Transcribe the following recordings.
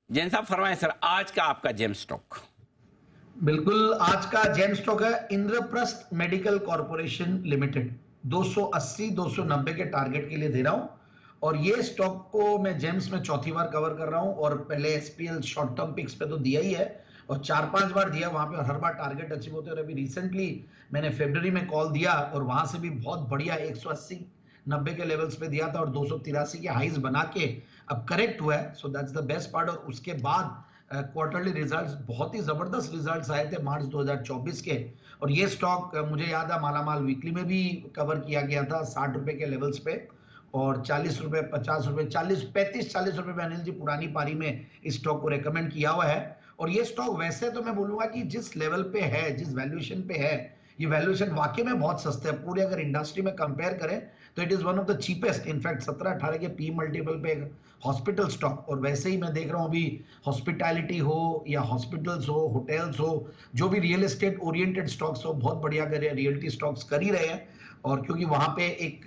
जैन साहब फरमाएं सर, आज का आपका जेम स्टॉक। बिल्कुल, आज का जेम स्टॉक है इंद्रप्रस्थ मेडिकल कॉर्पोरेशन लिमिटेड। 280 290 के टारगेट के लिए दे रहा हूं, और ये स्टॉक को मैं जेम्स में चौथी बार कवर कर रहा हूं। और पहले एसपीएल शॉर्ट टर्म पिक्स पे तो दिया ही है, और 4-5 बार दिया वहां पे, और हर बार टारगेट अचीव होते हैं। और अभी रिसेंटली मैंने फरवरी में कॉल दिया और वहां से भी बहुत बढ़िया 180-90 के लेवल्स पे दिया था, और 283 के हाईज बना के अब करेक्ट हुआ है। So that's the best part. और उसके बाद क्वार्टरली रिजल्ट्स, बहुत ही जबरदस्त रिजल्ट्स आए थे मार्च 2024 के। और ये स्टॉक मुझे याद है मालामाल वीकली में भी कवर किया गया था 60 रुपए के लेवल्स पे, और 40 रुपए, 50 रुपए, 35-40 रुपए पे अनिल जी पुरानी पारी में इस स्टॉक को रेकमेंड किया हुआ है। और ये स्टॉक वैसे तो मैं बोलूंगा कि जिस लेवल पे है, जिस वैल्यूएशन पे है, ये वैल्यूएशन वाकई में बहुत सस्ते है। पूरे अगर इंडस्ट्री में कंपेयर करें तो it is one of the cheapest. In fact 17-18 के पी मल्टीपल पे हॉस्पिटल स्टॉक। और वैसे ही मैं देख रहा हूँ अभी हॉस्पिटैलिटी हो या हॉस्पिटल्स हो, होटल्स हो, जो भी रियल एस्टेट ओरिएंटेड स्टॉक्स हो, बहुत बढ़िया कर रियल्टी स्टॉक्स कर ही रहे हैं। और क्योंकि वहां पे एक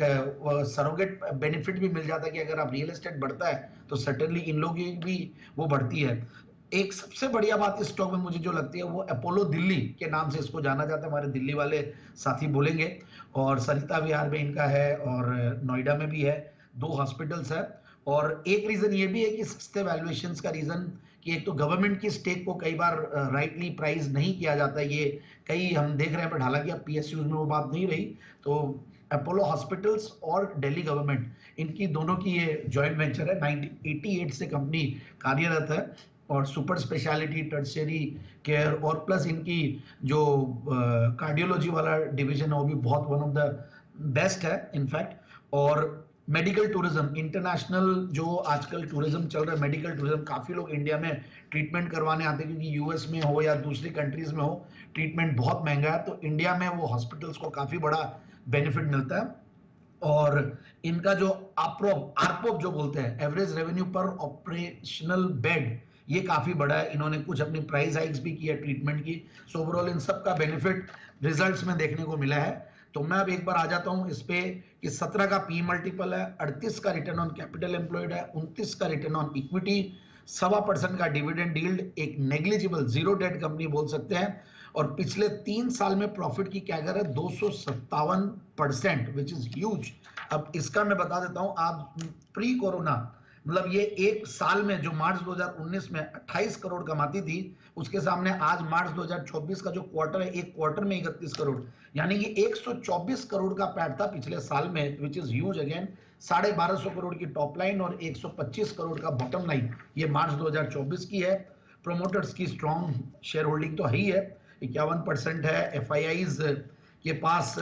सरोगेट बेनिफिट भी मिल जाता है कि अगर आप रियल एस्टेट बढ़ता है तो सर्टेनली इन लोगों की भी वो बढ़ती है। एक सबसे बढ़िया बात इस स्टॉक में मुझे जो लगती है वो अपोलो दिल्ली के नाम से इसको जाना जाता है, हमारे दिल्ली वाले साथी बोलेंगे। और सरिता विहार में इनका है, और नोएडा में भी है, 2 हॉस्पिटल्स है। और एक रीजन ये भी है कि सस्ते वैल्यूएशंस का रीजन कि एक तो गवर्नमेंट की स्टेक को कई बार राइटली प्राइस नहीं किया जाता, ये कई हम देख रहे हैं, बट हालांकि अब पीएसयूज में वो बात नहीं रही। तो अपोलो हॉस्पिटल्स और दिल्ली गवर्नमेंट, इनकी दोनों की ये जॉइंट वेंचर है। 1988 से कंपनी कार्यरत है, और सुपर स्पेशलिटी, टर्शियरी केयर, और प्लस इनकी जो कार्डियोलॉजी वाला डिवीजन है वो भी बहुत वन ऑफ द बेस्ट है इनफैक्ट। और मेडिकल टूरिज्म, इंटरनेशनल जो आजकल टूरिज्म चल रहा है, मेडिकल टूरिज्म, काफी लोग इंडिया में ट्रीटमेंट करवाने आते हैं, क्योंकि यूएस में हो या दूसरी कंट्रीज में हो ट्रीटमेंट बहुत महंगा है, तो इंडिया में वो हॉस्पिटल्स को काफी बड़ा बेनिफिट मिलता है। और इनका जो आरपोप जो बोलते हैं, एवरेज रेवेन्यू पर ऑपरेशनल बेड, ये काफी बड़ा है। इन्होंने कुछ अपनी प्राइस हाइक्स भी की है ट्रीटमेंट की। सो ओवरऑल इन सब का बेनिफिट रिजल्ट्स में देखने को मिला है। तो मैं अब एक बार आ जाता हूं इस पे कि 17 का पी मल्टीपल है, 38 का रिटर्न ऑन कैपिटल एम्प्लॉयड है, 29 का रिटर्न ऑन इक्विटी, 1.25% का डिविडेंड यील्ड, एक नेग्लिजिबल जीरो डेट कंपनी बोल सकते हैं। और पिछले 3 साल में प्रॉफिट की कैगर है 257%, विच इज ह्यूज। अब इसका मैं बता देता हूं, आप प्री कोरोना, मतलब ये एक साल में जो मार्च 2019 में 28 करोड़ कमाती थी, उसके सामने आज मार्च 2024 का जो क्वार्टर है, एक क्वार्टर में 31 करोड़, यानी कि 124 करोड़ का पैट था पिछले साल में, which is huge again. 1250 crore की टॉप लाइन और 125 करोड़ का बॉटम लाइन, ये मार्च 2024 की है। प्रोमोटर्स की स्ट्रॉन्ग शेयर होल्डिंग तो है ही है, 51% है। एफआईआईज के पास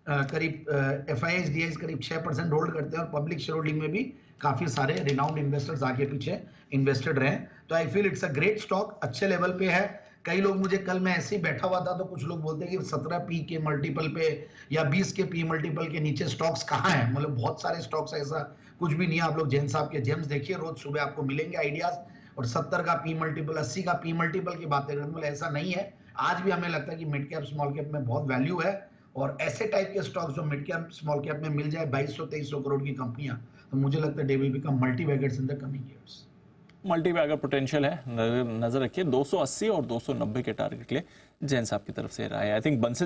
करीब एफआईआईज डीआईज करीब 6% होल्ड करते हैं, और पब्लिक शेयर होल्डिंग में भी काफी सारे रिनाउंड इन्वेस्टर्स आगे पीछे इन्वेस्टेड रहे। तो I feel it's a great stock, अच्छे लेवल पे है। कई लोग, मुझे कल मैं ऐसे ही बैठा हुआ था तो कुछ लोग बोलते हैं कि 17 पी के मल्टीपल पे या 20 के पी मल्टीपल के नीचे स्टॉक्स कहाँ हैं। मतलब बहुत सारे स्टॉक्स, ऐसा कुछ भी नहीं है। आप लोग जैन साहब के जेम्स देखिए, रोज सुबह आपको मिलेंगे आइडियाज। और 70 का पी मल्टीपल, 80 का पी मल्टीपल की बातें करें, मतलब ऐसा नहीं है। आज भी हमें लगता है कि मिड कैप स्मॉल कैप में बहुत वैल्यू है, और ऐसे टाइप के स्टॉक्स जो मिड कैप स्मॉल कैप में मिल जाए 2200-2300 करोड़ की कंपनियां, तो मुझे लगता है they will become multi baggers in the coming years. Multi bagger potential है, नजर रखिए। 280 और 290 के टारगेट के लिए जैन साहब की तरफ से रहा है। I think Bansal ji